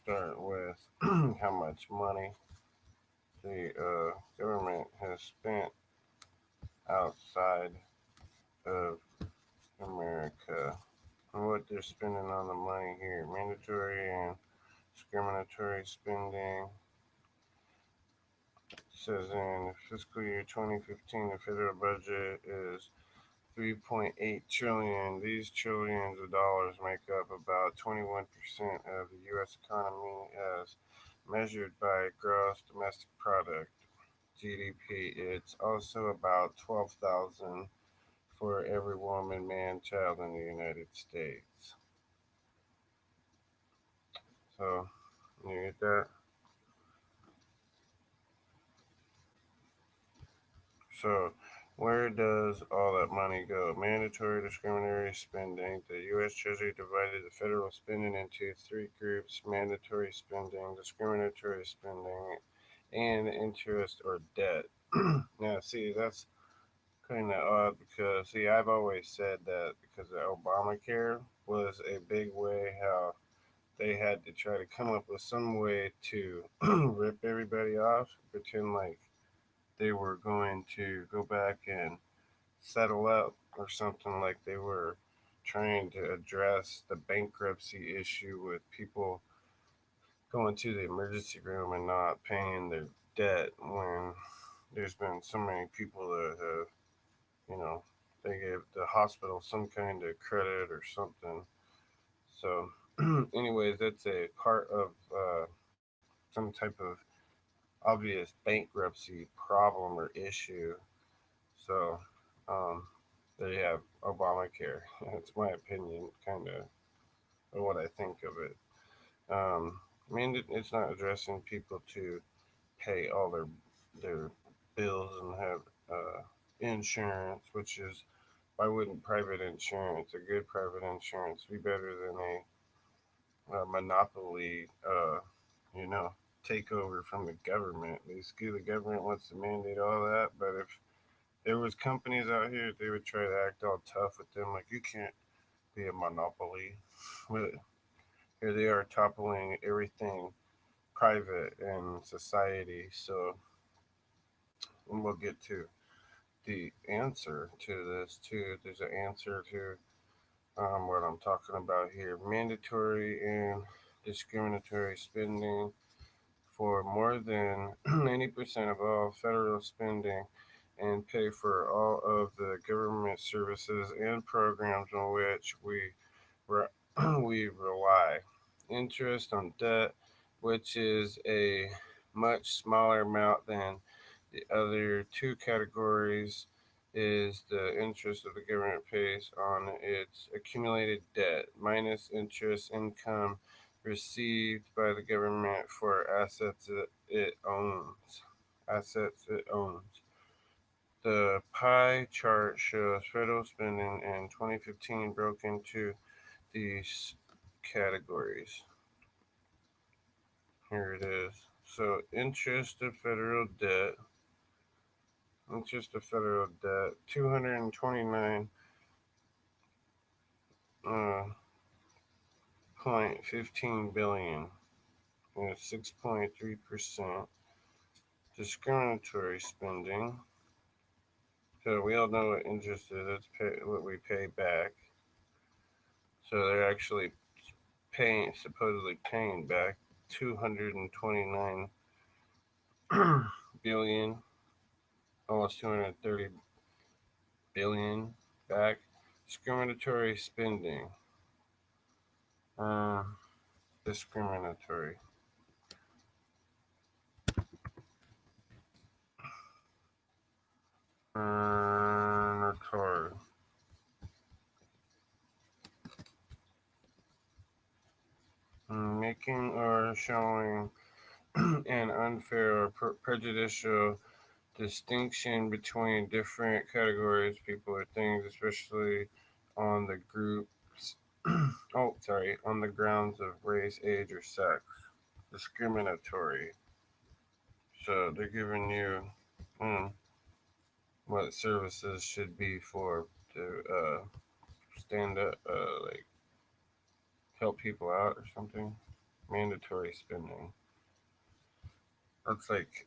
start with how much money the government has spent outside of America and what they're spending on the money here. Mandatory and discriminatory spending. It says in fiscal year 2015, the federal budget is 3.8 trillion. These trillions of dollars make up about 21% of the U.S. economy as measured by gross domestic product, GDP. It's also about 12,000 for every woman, man, child in the United States. So, you get that? So, where does all that money go? Mandatory discriminatory spending. The U.S. Treasury divided the federal spending into three groups: mandatory spending, discriminatory spending, and interest or debt. Now, see, that's kind of odd because, see, I've always said that because of Obamacare was a big way how they had to try to come up with some way to rip everybody off, pretend like they were going to go back and settle up or something, like they were trying to address the bankruptcy issue with people going to the emergency room and not paying their debt when there's been so many people that have, you know, they gave the hospital some kind of credit or something. So, anyways, that's a part of some type of obvious bankruptcy problem or issue. So, um, they have Obamacare. That's my opinion, kind of, or what I think of it. I mean, it's not addressing people to pay all their bills and have insurance, which is why wouldn't private insurance, a good private insurance, be better than a monopoly? You know, takeover from the government. Basically, the government wants to mandate all that, but if there was companies out here, they would try to act all tough with them, like you can't be a monopoly. But here they are toppling everything private in society. So and we'll get to the answer to this too. There's an answer to what I'm talking about here: mandatory and discriminatory spending. For more than 90% of all federal spending and pay for all of the government services and programs on which re- we rely. Interest on debt, which is a much smaller amount than the other two categories, is the interest that the government pays on its accumulated debt minus interest income received by the government for assets that it owns. Assets it owns. The pie chart shows federal spending in 2015 broke into these categories. Here it is. So interest of federal debt, 229 point 15 billion, 6.3%. Discriminatory spending. So we all know what interest is. It's what we pay back. So they're actually supposedly paying back 229 billion, almost 230 billion back. Discriminatory spending. Uh, discriminatory. Discriminatory. Making or showing an unfair or prejudicial distinction between different categories, people or things, especially on the groups, on the grounds of race, age, or sex. Discriminatory. So they're giving you what services should be for to stand up, like help people out or something. mandatory spending. That's like,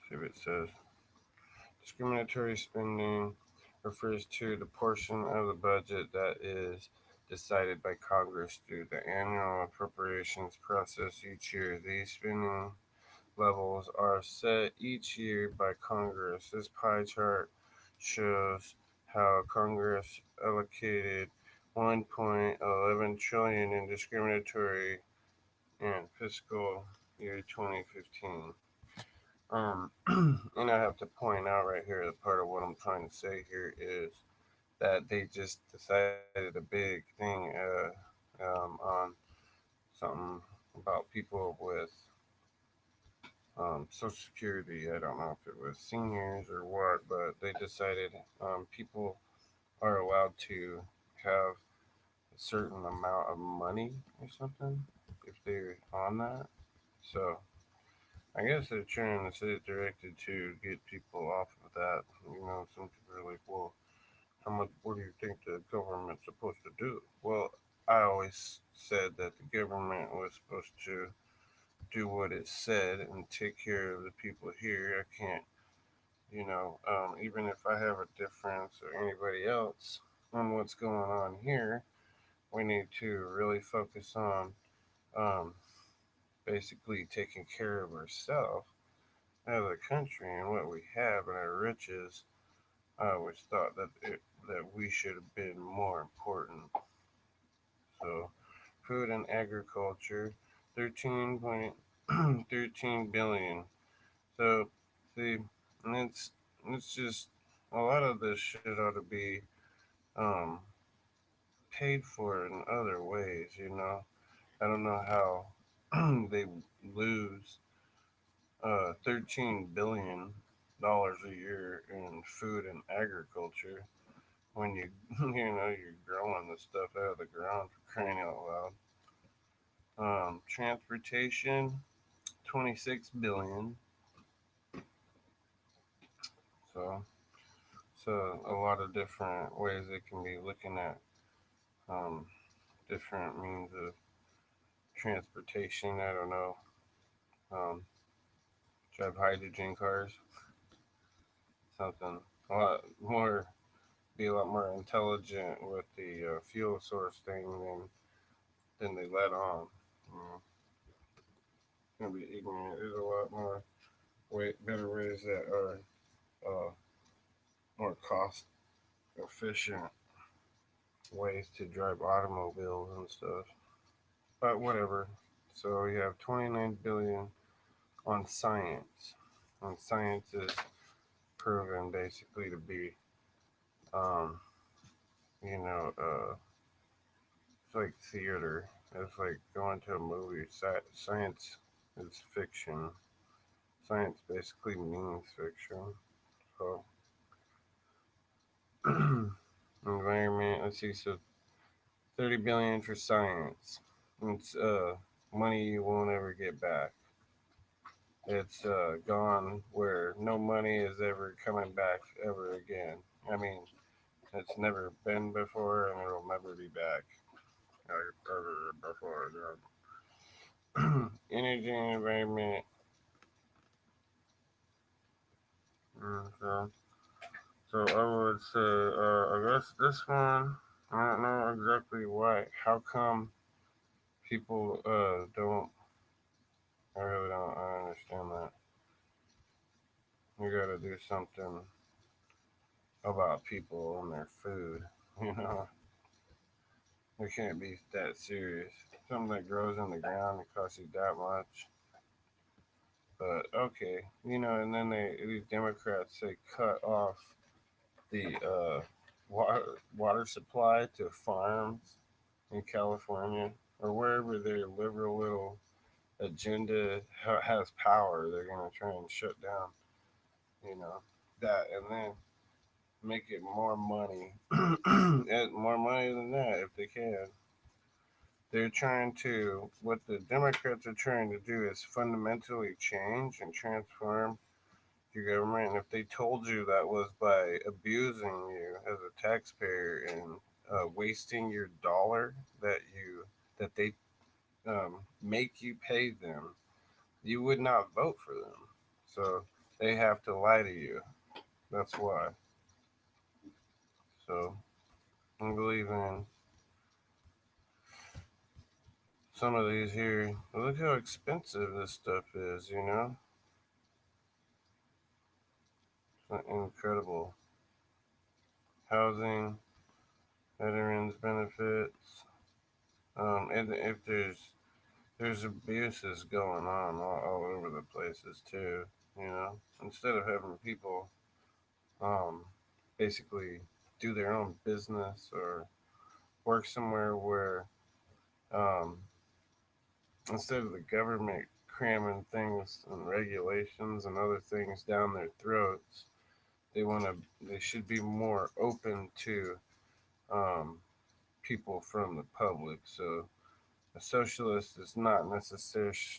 see what it says. Discriminatory spending refers to the portion of the budget that is decided by Congress through the annual appropriations process each year. These spending levels are set each year by Congress. This pie chart shows how Congress allocated 1.11 trillion in discriminatory in fiscal year 2015. And I have to point out right here that part of what I'm trying to say here is that they just decided a big thing on something about people with Social Security. I don't know if it was seniors or what, but they decided people are allowed to have a certain amount of money or something if they're on that. So I guess they're trying to set it directed to get people off of that. Some people are like, well, how much? What do you think the government's supposed to do? Well, I always said that the government was supposed to do what it said and take care of the people here. I can't, even if I have a difference or anybody else on what's going on here, we need to really focus on um, basically taking care of ourselves as a country and what we have and our riches. I always thought that we should have been more important. So, food and agriculture, 13.13 billion. So, see, and it's just a lot of this shit ought to be um, paid for in other ways. I don't know how they lose 13 billion dollars a year in food and agriculture when you you're growing the stuff out of the ground for crying out loud. Transportation, 26 billion. So a lot of different ways they can be looking at um, different means of transportation. I don't know. Um, Drive hydrogen cars, something a lot more, be a lot more intelligent with the fuel source thing than they let on. Gonna be ignorant. There's a lot more better ways that are uh, more cost efficient ways to drive automobiles and stuff. But whatever. So we have 29 billion on science. And science is proven basically to be, um, it's like theater. It's like going to a movie. Science is fiction. Science basically means fiction. So environment. Let's see. So 30 billion for science. It's money you won't ever get back. It's gone where no money is ever coming back ever again. I mean, it's never been before and it'll never be back ever before again. Energy and environment. So, I would say, I guess this one, I don't know exactly why. How come people don't? I really don't. I understand that. You gotta do something about people and their food. You know, it can't be that serious. Something that grows in the ground and costs you that much. But okay, and then these Democrats they cut off the water supply to farms in California or wherever their liberal little agenda has power. They're gonna try and shut down, you know, that and then make it more money, and more money than that if they can. They're trying to, what the Democrats are trying to do is fundamentally change and transform your government. And if they told you that was by abusing you as a taxpayer and wasting your dollar that they make you pay them, you would not vote for them. So they have to lie to you. That's why. So I believe in some of these here. Look how expensive this stuff is, you know? It's incredible. Housing, veterans benefits, and if there's abuses going on all over the places too, you know? Instead of having people um, basically do their own business or work somewhere where um, instead of the government cramming things and regulations and other things down their throats, they should be more open to um, people from the public. So a socialist is not necessarily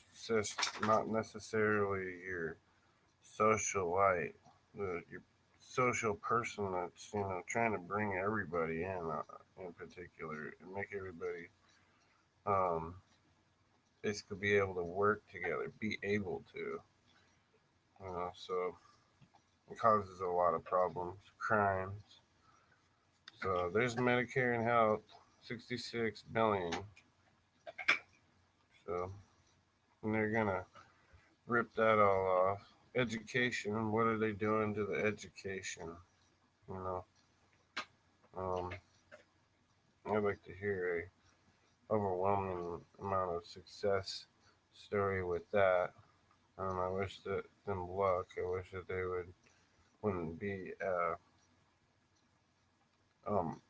your socialite, your social person that's trying to bring everybody in particular and make everybody um, basically be able to work together, be able to, so it causes a lot of problems, crimes. So there's Medicare and health, 66 billion. So and they're gonna rip that all off. Education, what are they doing to the education? You know, um, I'd like to hear a overwhelming amount of success story with that. I wish that them luck. I wish that they wouldn't be um,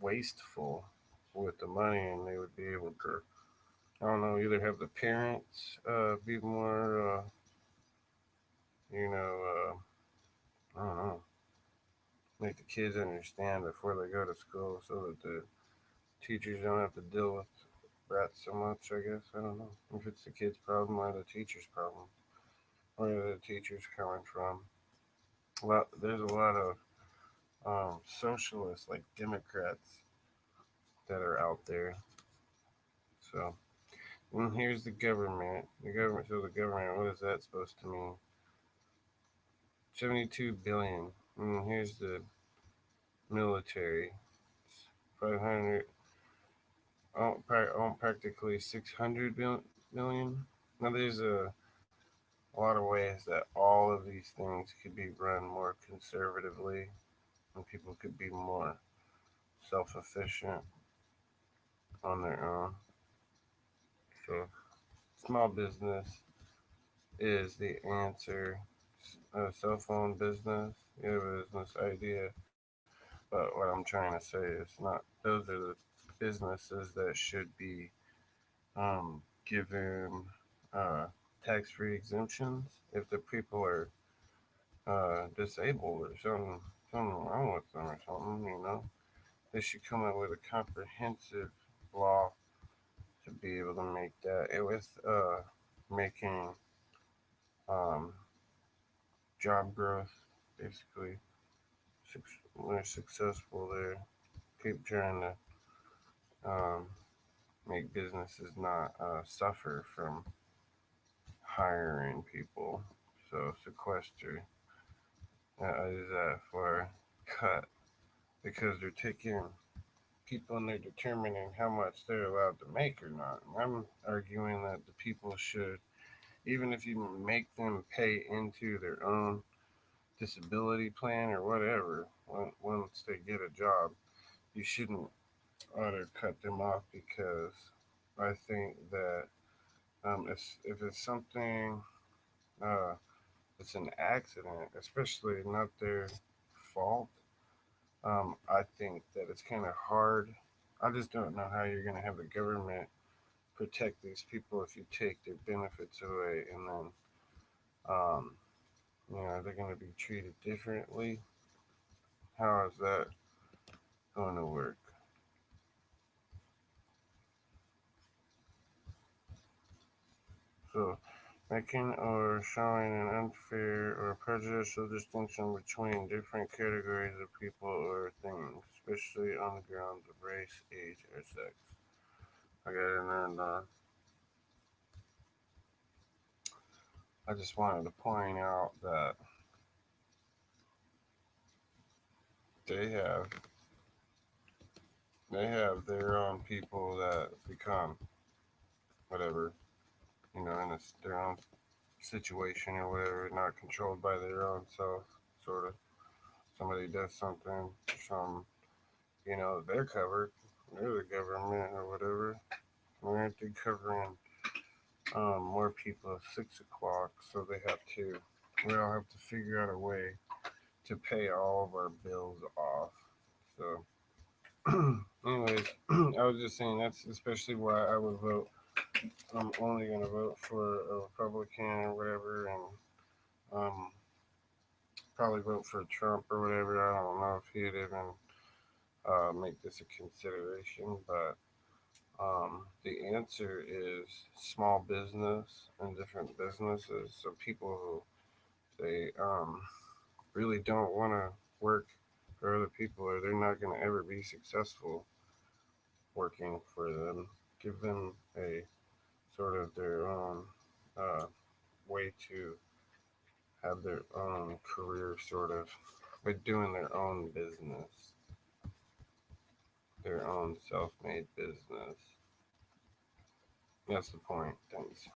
wasteful with the money, and they would be able to, I don't know, either have the parents be more, you know, I don't know, make the kids understand before they go to school, so that the teachers don't have to deal with brats so much. I guess I don't know if it's the kid's problem or the teacher's problem. Where are the teachers coming from? Well, there's a lot of socialists like Democrats that are out there. So, and here's the government. The government. So the government. What is that supposed to mean? 72 billion. And here's the military. 500. Practically 600 million. Now there's a lot of ways that all of these things could be run more conservatively, and people could be more self-efficient on their own. So small business is the answer. Cell phone business, you have a business idea. But what I'm trying to say is not, those are the businesses that should be given uh, tax free exemptions if the people are disabled or something wrong with them or something, you know. They should come up with a comprehensive law to be able to make that. It with making um, job growth, basically. When they're successful, they keep trying to um, make businesses not suffer from hiring people. So sequester is that for cut because they're taking people and they're determining how much they're allowed to make or not. And I'm arguing that the people should, even if you make them pay into their own disability plan or whatever, once they get a job, you shouldn't auto cut them off because I think that if it's something, uh, it's an accident, especially not their fault. I think that it's kind of hard. I just don't know how you're going to have the government protect these people if you take their benefits away and then, um, they're going to be treated differently. How is that going to work? So, making or showing an unfair or prejudicial distinction between different categories of people or things, especially on the grounds of race, age, or sex. Okay, and then I just wanted to point out that they have they have their own people that become whatever, in their own situation or whatever, not controlled by their own self, sort of. Somebody does something, some, they're covered. They're the government or whatever. Why aren't they covering more people at 6 o'clock? So they have to. We all have to figure out a way to pay all of our bills off. So, anyways, I was just saying that's especially why I would vote. I'm only gonna vote for a Republican or whatever, and um, probably vote for Trump or whatever. I don't know if he'd even make this a consideration, but the answer is small business and different businesses. So people who they really don't want to work for other people, or they're not going to ever be successful working for them. Give them a sort of their own uh, way to have their own career, sort of, by doing their own business, their own self-made business. That's the point. Thanks.